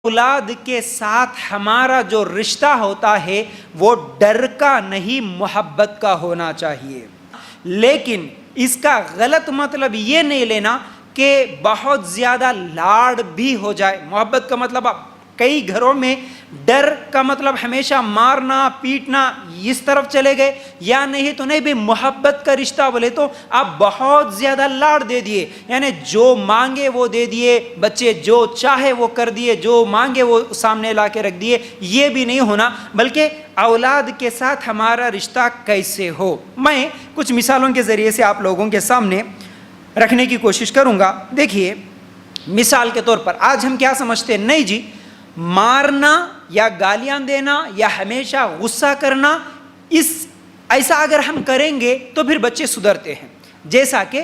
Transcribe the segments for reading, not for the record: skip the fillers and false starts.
اولاد کے ساتھ ہمارا جو رشتہ ہوتا ہے وہ ڈر کا نہیں محبت کا ہونا چاہیے، لیکن اس کا غلط مطلب یہ نہیں لینا کہ بہت زیادہ لاڈ بھی ہو جائے۔ محبت کا مطلب کئی گھروں میں ڈر کا مطلب ہمیشہ مارنا پیٹنا اس طرف چلے گئے، یا نہیں تو نہیں بھی محبت کا رشتہ بولے تو آپ بہت زیادہ لاڈ دے دیے، یعنی جو مانگے وہ دے دیے، بچے جو چاہے وہ کر دیے، جو مانگے وہ سامنے لا کے رکھ دیے، یہ بھی نہیں ہونا، بلکہ اولاد کے ساتھ ہمارا رشتہ کیسے ہو۔ میں کچھ مثالوں کے ذریعے سے آپ لوگوں کے سامنے رکھنے کی کوشش کروں گا۔ دیکھیے، مثال کے طور پر آج ہم کیا سمجھتے ہیں؟ نہیں جی، مارنا یا گالیاں دینا یا ہمیشہ غصہ کرنا، ایسا اگر ہم کریں گے تو پھر بچے سدھرتے ہیں۔ جیسا کہ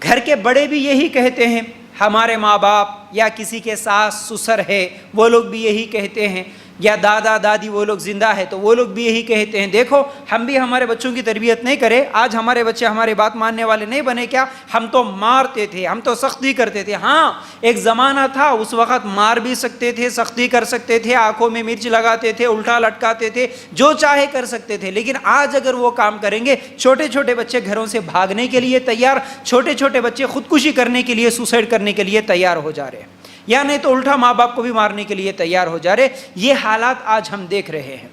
گھر کے بڑے بھی یہی کہتے ہیں، ہمارے ماں باپ یا کسی کے ساس سسر ہے وہ لوگ بھی یہی کہتے ہیں، یا دادا دادی وہ لوگ زندہ ہے تو وہ لوگ بھی یہی کہتے ہیں، دیکھو ہم بھی ہمارے بچوں کی تربیت نہیں کرے، آج ہمارے بچے ہماری بات ماننے والے نہیں بنے کیا؟ ہم تو مارتے تھے، ہم تو سختی کرتے تھے۔ ہاں، ایک زمانہ تھا اس وقت مار بھی سکتے تھے، سختی کر سکتے تھے، آنکھوں میں مرچ لگاتے تھے، الٹا لٹکاتے تھے، جو چاہے کر سکتے تھے، لیکن آج اگر وہ کام کریں گے، چھوٹے چھوٹے بچے گھروں سے بھاگنے کے لیے تیار، چھوٹے چھوٹے بچے خودکشی کرنے کے لیے، سوسائڈ کرنے کے لیے تیار ہو جا رہے ہیں، یا نہیں تو الٹا ماں باپ کو بھی مارنے کے لیے تیار ہو جا رہے۔ یہ حالات آج ہم دیکھ رہے ہیں۔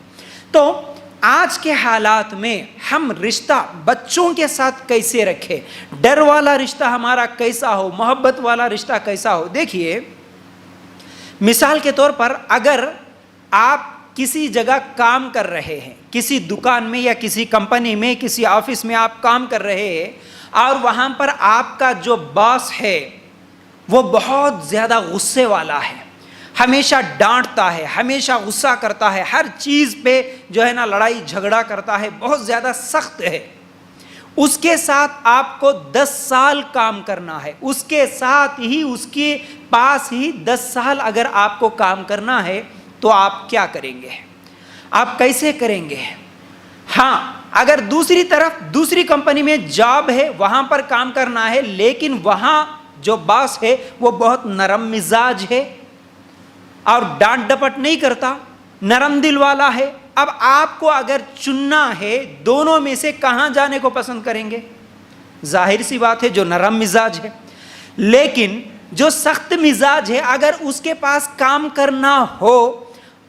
تو آج کے حالات میں ہم رشتہ بچوں کے ساتھ کیسے رکھیں؟ ڈر والا رشتہ ہمارا کیسا ہو؟ محبت والا رشتہ کیسا ہو؟ دیکھیے، مثال کے طور پر اگر آپ کسی جگہ کام کر رہے ہیں، کسی دکان میں یا کسی کمپنی میں، کسی آفس میں آپ کام کر رہے ہیں، اور وہاں پر آپ کا جو باس ہے وہ بہت زیادہ غصے والا ہے، ہمیشہ ڈانٹتا ہے، ہمیشہ غصہ کرتا ہے، ہر چیز پہ جو ہے نا لڑائی جھگڑا کرتا ہے، بہت زیادہ سخت ہے، اس کے ساتھ آپ کو 10 سال کام کرنا ہے، اس کے ساتھ ہی اس کے پاس ہی 10 سال اگر آپ کو کام کرنا ہے تو آپ کیا کریں گے؟ آپ کیسے کریں گے؟ ہاں، اگر دوسری طرف دوسری کمپنی میں جاب ہے، وہاں پر کام کرنا ہے، لیکن وہاں جو باس ہے وہ بہت نرم مزاج ہے اور ڈانٹ ڈپٹ نہیں کرتا، نرم دل والا ہے۔ اب آپ کو اگر چننا ہے دونوں میں سے کہاں جانے کو پسند کریں گے؟ ظاہر سی بات ہے جو نرم مزاج ہے، لیکن جو سخت مزاج ہے اگر اس کے پاس کام کرنا ہو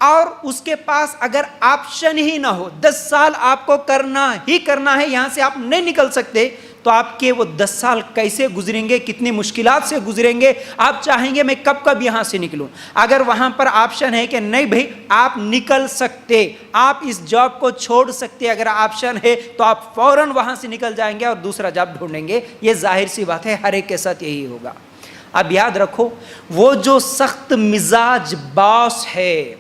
اور اس کے پاس اگر آپشن ہی نہ ہو، 10 سال آپ کو کرنا ہی کرنا ہے، یہاں سے آپ نہیں نکل سکتے، تو آپ کے وہ 10 سال کیسے گزریں گے؟ کتنی مشکلات سے گزریں گے؟ آپ چاہیں گے میں کب کب یہاں سے نکلوں؟ اگر وہاں پر آپشن ہے کہ نہیں بھائی آپ نکل سکتے، آپ اس جاب کو چھوڑ سکتے، اگر آپشن ہے تو آپ فوراً وہاں سے نکل جائیں گے اور دوسرا جاب ڈھونڈیں گے۔ یہ ظاہر سی بات ہے، ہر ایک کے ساتھ یہی ہوگا۔ اب یاد رکھو، وہ جو سخت مزاج باس ہے،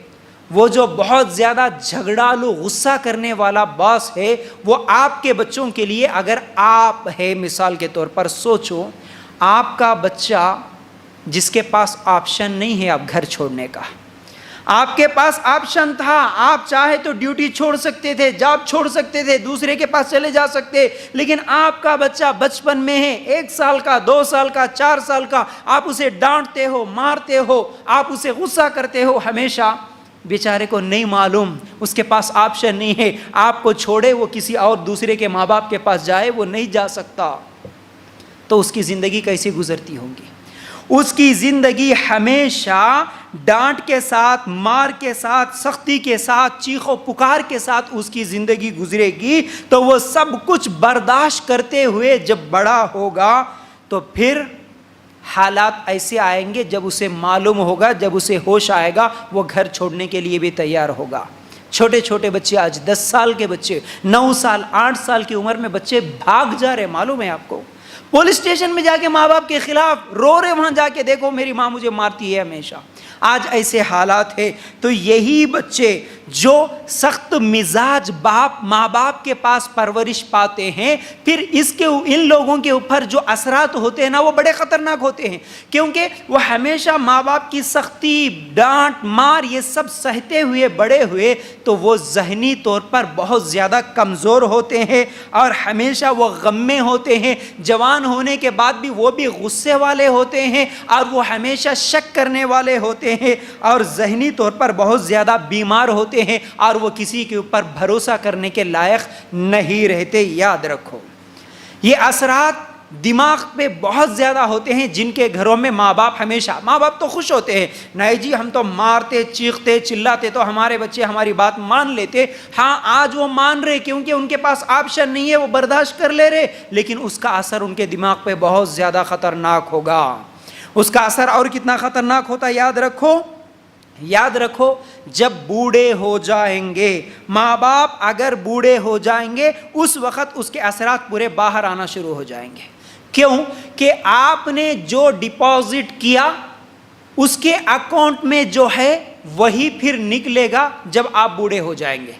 وہ جو بہت زیادہ جھگڑالو غصہ کرنے والا باس ہے، وہ آپ کے بچوں کے لیے اگر آپ ہے، مثال کے طور پر سوچو، آپ کا بچہ جس کے پاس آپشن نہیں ہے اب گھر چھوڑنے کا، آپ کے پاس آپشن تھا، آپ چاہے تو ڈیوٹی چھوڑ سکتے تھے، جاب چھوڑ سکتے تھے، دوسرے کے پاس چلے جا سکتے، لیکن آپ کا بچہ بچپن میں ہے، 1 سال کا، 2 سال کا، 4 سال کا، آپ اسے ڈانٹتے ہو، مارتے ہو، آپ اسے غصہ کرتے ہو، ہمیشہ بیچارے کو نہیں معلوم، اس کے پاس آپشن نہیں ہے، آپ کو چھوڑے وہ کسی اور دوسرے کے ماں باپ کے پاس جائے، وہ نہیں جا سکتا، تو اس کی زندگی کیسے گزرتی ہوگی؟ اس کی زندگی ہمیشہ ڈانٹ کے ساتھ، مار کے ساتھ، سختی کے ساتھ، چیخ و پکار کے ساتھ اس کی زندگی گزرے گی۔ تو وہ سب کچھ برداشت کرتے ہوئے جب بڑا ہوگا تو پھر حالات ایسے آئیں گے، جب اسے معلوم ہوگا، جب اسے ہوش آئے گا، وہ گھر چھوڑنے کے لیے بھی تیار ہوگا۔ چھوٹے چھوٹے بچے، آج 10 سال کے بچے، 9 سال 8 سال کی عمر میں بچے بھاگ جا رہے، معلوم ہے آپ کو، پولیس اسٹیشن میں جا کے ماں باپ کے خلاف رو رہے، وہاں جا کے دیکھو میری ماں مجھے مارتی ہے ہمیشہ۔ آج ایسے حالات ہے، تو یہی بچے جو سخت مزاج ماں باپ کے پاس پرورش پاتے ہیں، پھر ان لوگوں کے اوپر جو اثرات ہوتے ہیں نا، وہ بڑے خطرناک ہوتے ہیں، کیونکہ وہ ہمیشہ ماں باپ کی سختی، ڈانٹ، مار یہ سب سہتے ہوئے بڑے ہوئے، تو وہ ذہنی طور پر بہت زیادہ کمزور ہوتے ہیں اور ہمیشہ وہ غم میں ہوتے ہیں۔ جوان جوان ہونے کے بعد بھی وہ بھی غصے والے ہوتے ہیں اور وہ ہمیشہ شک کرنے والے ہوتے ہیں اور ذہنی طور پر بہت زیادہ بیمار ہوتے ہیں اور وہ کسی کے اوپر بھروسہ کرنے کے لائق نہیں رہتے. یاد رکھو یہ اثرات دماغ پہ بہت زیادہ ہوتے ہیں. جن کے گھروں میں ماں باپ تو خوش ہوتے ہیں, نہیں جی ہم تو مارتے چیختے چلاتے تو ہمارے بچے ہماری بات مان لیتے. ہاں آج وہ مان رہے کیونکہ ان کے پاس آپشن نہیں ہے, وہ برداشت کر لے رہے, لیکن اس کا اثر ان کے دماغ پہ بہت زیادہ خطرناک ہوگا. اس کا اثر اور کتنا خطرناک ہوتا ہے یاد رکھو جب بوڑھے ہو جائیں گے, ماں باپ اگر بوڑھے ہو جائیں گے اس وقت اس کے اثرات پورے باہر آنا شروع ہو جائیں گے. کیوں کہ آپ نے جو ڈپازٹ کیا اس کے اکاؤنٹ میں جو ہے وہی پھر نکلے گا جب آپ بوڑھے ہو جائیں گے.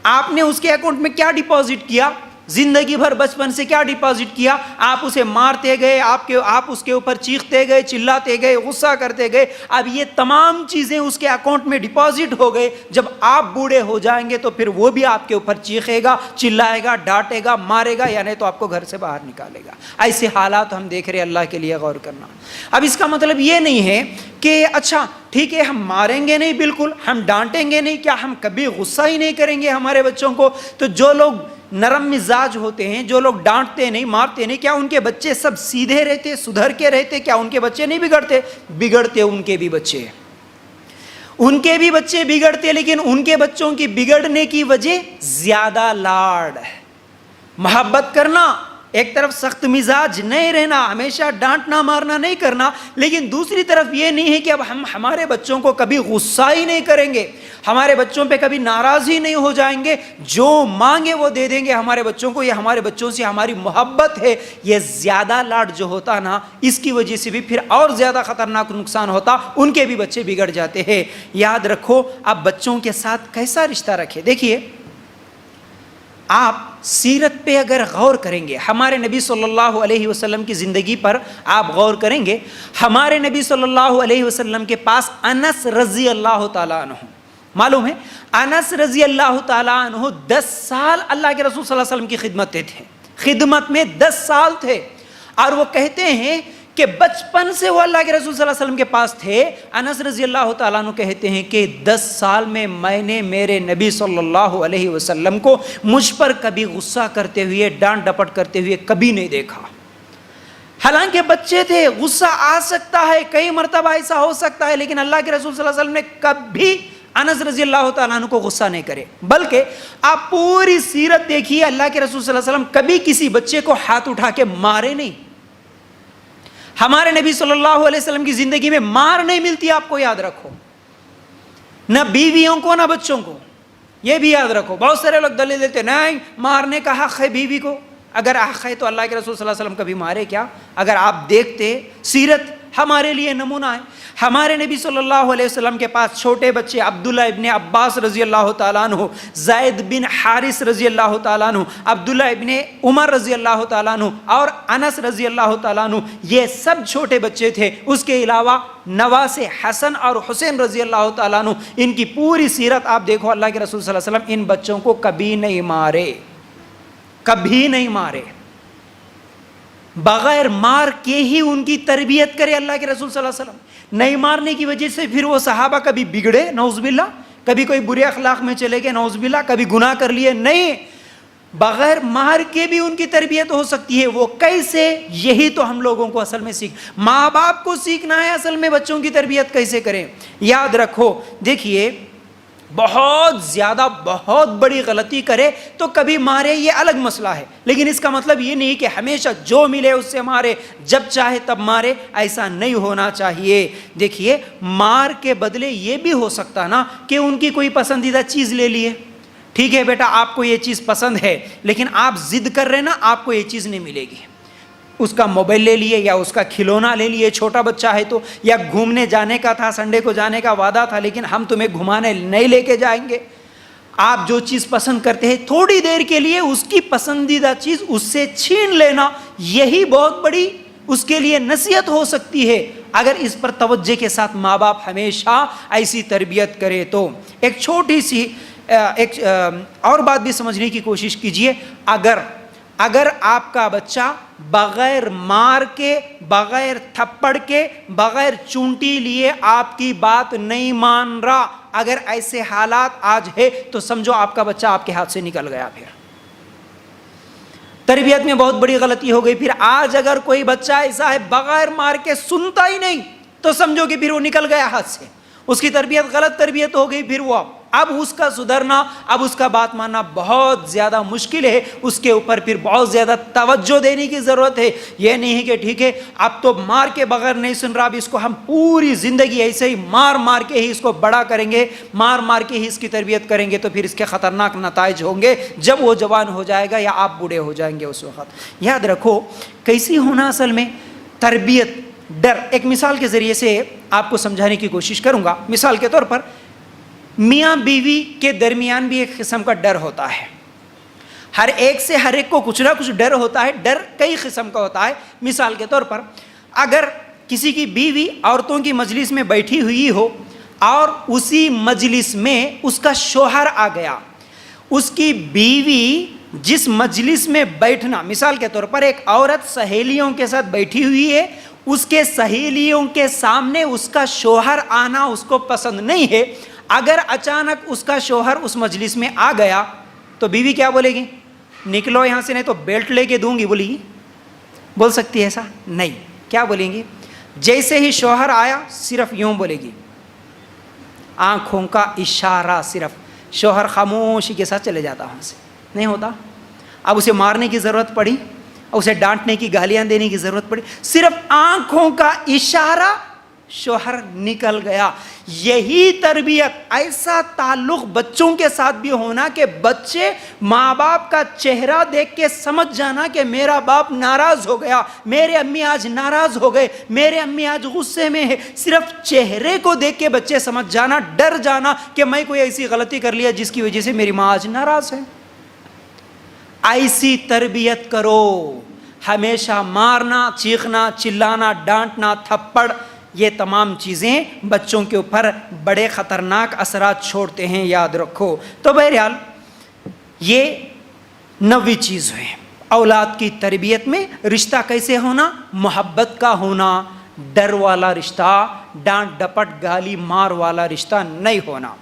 آپ نے اس کے اکاؤنٹ میں کیا ڈپازٹ کیا, زندگی بھر بچپن سے کیا ڈپازٹ کیا, آپ اسے مارتے گئے, آپ اس کے اوپر چیختے گئے, چلاتے گئے, غصہ کرتے گئے, اب یہ تمام چیزیں اس کے اکاؤنٹ میں ڈپازٹ ہو گئے. جب آپ بوڑھے ہو جائیں گے تو پھر وہ بھی آپ کے اوپر چیخے گا, چلائے گا, ڈانٹے گا, مارے گا, یعنی تو آپ کو گھر سے باہر نکالے گا. ایسے حالات ہم دیکھ رہے ہیں, اللہ کے لیے غور کرنا. اب اس کا مطلب یہ نہیں ہے کہ اچھا ٹھیک ہے ہم ماریں گے نہیں, بالکل ہم ڈانٹیں گے نہیں, کیا ہم کبھی غصہ ہی نہیں کریں گے ہمارے بچوں کو؟ تو جو لوگ نرم مزاج ہوتے ہیں, جو لوگ ڈانٹتے نہیں مارتے نہیں, کیا ان کے بچے سب سیدھے رہتے, سدھر کے رہتے؟ کیا ان کے بچے نہیں بگڑتے ان کے بھی بچے بگڑتے, لیکن ان کے بچوں کی بگڑنے کی وجہ زیادہ لاڑ, محبت کرنا, ایک طرف سخت مزاج نہیں رہنا, ہمیشہ ڈانٹنا مارنا نہیں کرنا, لیکن دوسری طرف یہ نہیں ہے کہ اب ہم ہمارے بچوں کو کبھی غصہ ہی نہیں کریں گے, ہمارے بچوں پہ کبھی ناراض ہی نہیں ہو جائیں گے, جو مانگے وہ دے دیں گے ہمارے بچوں کو. یہ ہمارے بچوں سے ہماری محبت ہے. یہ زیادہ لاڈ جو ہوتا نا, اس کی وجہ سے بھی پھر اور زیادہ خطرناک نقصان ہوتا, ان کے بھی بچے بگڑ جاتے ہیں. یاد رکھو آپ بچوں کے ساتھ کیسا رشتہ رکھے. دیکھیے آپ سیرت پہ اگر غور کریں گے, ہمارے نبی صلی اللہ علیہ وسلم کی زندگی پر آپ غور کریں گے, ہمارے نبی صلی اللہ علیہ وسلم کے پاس انس رضی اللہ تعالیٰ عنہ, معلوم ہے انس رضی اللہ تعالیٰ عنہ 10 سال اللہ کے رسول صلی اللہ علیہ وسلم کی خدمت میں 10 سال تھے, اور وہ کہتے ہیں کہ بچپن سے وہ اللہ کے رسول صلی اللہ علیہ وسلم کے پاس تھے. انس رضی اللہ تعالیٰ عنہ کہتے ہیں کہ 10 سال میں نے میرے نبی صلی اللہ علیہ وسلم کو مجھ پر کبھی غصہ کرتے ہوئے, ڈانٹ ڈپٹ کرتے ہوئے کبھی نہیں دیکھا. حالانکہ بچے تھے, غصہ آ سکتا ہے, کئی مرتبہ ایسا ہو سکتا ہے, لیکن اللہ کے رسول صلی اللہ علیہ وسلم نے کبھی انس رضی اللہ تعالیٰ عنہ کو غصہ نہیں کرے. بلکہ آپ پوری سیرت دیکھیے, اللہ کے رسول صلی اللہ علیہ وسلم کبھی کسی بچے کو ہاتھ اٹھا کے مارے نہیں. ہمارے نبی صلی اللہ علیہ وسلم کی زندگی میں مار نہیں ملتی, آپ کو یاد رکھو, نہ بیویوں کو نہ بچوں کو. یہ بھی یاد رکھو. بہت سارے لوگ دلیل دیتے نہیں مارنے کا حق ہے بیوی کو, اگر حق ہے تو اللہ کے رسول صلی اللہ علیہ وسلم کبھی مارے کیا؟ اگر آپ دیکھتے سیرت ہمارے لیے نمونہ ہے. ہمارے نبی صلی اللہ علیہ وسلم کے پاس چھوٹے بچے عبداللہ ابن عباس رضی اللہ تعالیٰ عنہ, زید بن حارث رضی اللہ تعالیٰ عنہ, عبداللہ ابن عمر رضی اللہ تعالیٰ عنہ اور انس رضی اللہ تعالیٰ عنہ, یہ سب چھوٹے بچے تھے. اس کے علاوہ نواسے حسن اور حسین رضی اللہ تعالیٰ عنہ, ان کی پوری سیرت آپ دیکھو, اللہ کے رسول صلی اللہ علیہ وسلم ان بچوں کو کبھی نہیں مارے, بغیر مار کے ہی ان کی تربیت کرے اللہ کے رسول صلی اللہ علیہ وسلم. نہیں مارنے کی وجہ سے پھر وہ صحابہ کبھی بگڑے نعوذ باللہ, کبھی کوئی برے اخلاق میں چلے گئے نعوذ باللہ, کبھی گناہ کر لیے, نہیں, بغیر مار کے بھی ان کی تربیت ہو سکتی ہے. وہ کیسے؟ یہی تو ہم لوگوں کو اصل میں ماں باپ کو سیکھنا ہے اصل میں بچوں کی تربیت کیسے کریں. یاد رکھو, دیکھیے بہت بڑی غلطی کرے تو کبھی مارے, یہ الگ مسئلہ ہے, لیکن اس کا مطلب یہ نہیں کہ ہمیشہ جو ملے اس سے مارے, جب چاہے تب مارے, ایسا نہیں ہونا چاہیے. دیکھیے مار کے بدلے یہ بھی ہو سکتا نا کہ ان کی کوئی پسندیدہ چیز لے لیے. ٹھیک ہے بیٹا آپ کو یہ چیز پسند ہے, لیکن آپ ضد کر رہے نا, آپ کو یہ چیز نہیں ملے گی. اس کا موبائل لے لیے یا اس کا کھلونا لے لیے, چھوٹا بچہ ہے تو, یا گھومنے جانے کا تھا, سنڈے کو جانے کا وعدہ تھا, لیکن ہم تمہیں گھمانے نہیں لے کے جائیں گے. آپ جو چیز پسند کرتے ہیں تھوڑی دیر کے لیے اس کی پسندیدہ چیز اس سے چھین لینا, یہی بہت بڑی اس کے لیے نصیحت ہو سکتی ہے اگر اس پر توجہ کے ساتھ ماں باپ ہمیشہ ایسی تربیت کرے تو. ایک چھوٹی سی ایک اور بات بھی سمجھنے کی کوشش کیجئے, اگر اگر آپ کا بچہ بغیر مار کے، بغیر تھپڑ کے، بغیر چونٹی لیے آپ کی بات نہیں مان رہا، اگر ایسے حالات آج ہے تو سمجھو آپ کا بچہ آپ کے ہاتھ سے نکل گیا. پھر تربیت میں بہت بڑی غلطی ہو گئی. پھر آج اگر کوئی بچہ ایسا ہے بغیر مار کے سنتا ہی نہیں تو سمجھو کہ پھر وہ نکل گیا ہاتھ سے، اس کی تربیت غلط تربیت ہو گئی. پھر وہ اب اس کا سدھرنا، اب اس کا بات ماننا بہت زیادہ مشکل ہے. اس کے اوپر پھر بہت زیادہ توجہ دینے کی ضرورت ہے. یہ نہیں ہے کہ ٹھیک ہے اب تو مار کے بغیر نہیں سن رہا، اب اس کو ہم پوری زندگی ایسے ہی مار مار کے ہی اس کو بڑا کریں گے، مار مار کے ہی اس کی تربیت کریں گے، تو پھر اس کے خطرناک نتائج ہوں گے جب وہ جوان ہو جائے گا یا آپ بوڑھے ہو جائیں گے اس وقت. یاد رکھو کیسی ہونا اصل میں تربیت. ڈر، ایک مثال کے ذریعے سے آپ کو سمجھانے کی کوشش کروں گا. مثال کے طور پر میاں بیوی کے درمیان بھی ایک قسم کا ڈر ہوتا ہے. ہر ایک سے ہر ایک کو کچھ نہ کچھ ڈر ہوتا ہے. ڈر کئی قسم کا ہوتا ہے. مثال کے طور پر اگر کسی کی بیوی عورتوں کی مجلس میں بیٹھی ہوئی ہو اور اسی مجلس میں اس کا شوہر آ گیا، اس کی بیوی جس مجلس میں بیٹھنا، مثال کے طور پر ایک عورت سہیلیوں کے ساتھ بیٹھی ہوئی ہے، اس کے سہیلیوں کے سامنے اس کا شوہر آنا اس کو پسند نہیں ہے. اگر اچانک اس کا شوہر اس مجلس میں آ گیا تو بیوی کیا بولے گی؟ نکلو یہاں سے نہیں تو بیلٹ لے کے دوں گی. بولے گی؟ بول سکتی ہے ایسا؟ نہیں. کیا بولیں گی؟ جیسے ہی شوہر آیا صرف یوں بولے گی، آنکھوں کا اشارہ صرف. شوہر خاموشی کے ساتھ چلے جاتا وہاں سے. نہیں ہوتا. اب اسے مارنے کی ضرورت پڑی، اسے ڈانٹنے کی، گالیاں دینے کی ضرورت پڑی، صرف آنکھوں کا اشارہ، شوہر نکل گیا. یہی تربیت، ایسا تعلق بچوں کے ساتھ بھی ہونا کہ بچے ماں باپ کا چہرہ دیکھ کے سمجھ جانا کہ میرا باپ ناراض ہو گیا، میرے امی آج ناراض ہو گئے، میرے امی آج غصے میں ہے. صرف چہرے کو دیکھ کے بچے سمجھ جانا، ڈر جانا کہ میں کوئی ایسی غلطی کر لیا جس کی وجہ سے میری ماں آج ناراض ہے. ایسی تربیت کرو. ہمیشہ مارنا، چیخنا، چلانا، ڈانٹنا، تھپڑ، یہ تمام چیزیں بچوں کے اوپر بڑے خطرناک اثرات چھوڑتے ہیں، یاد رکھو. تو بہرحال یہ 9ویں چیز ہے. اولاد کی تربیت میں رشتہ کیسے ہونا؟ محبت کا ہونا، ڈر والا رشتہ، ڈانٹ ڈپٹ گالی مار والا رشتہ نہیں ہونا.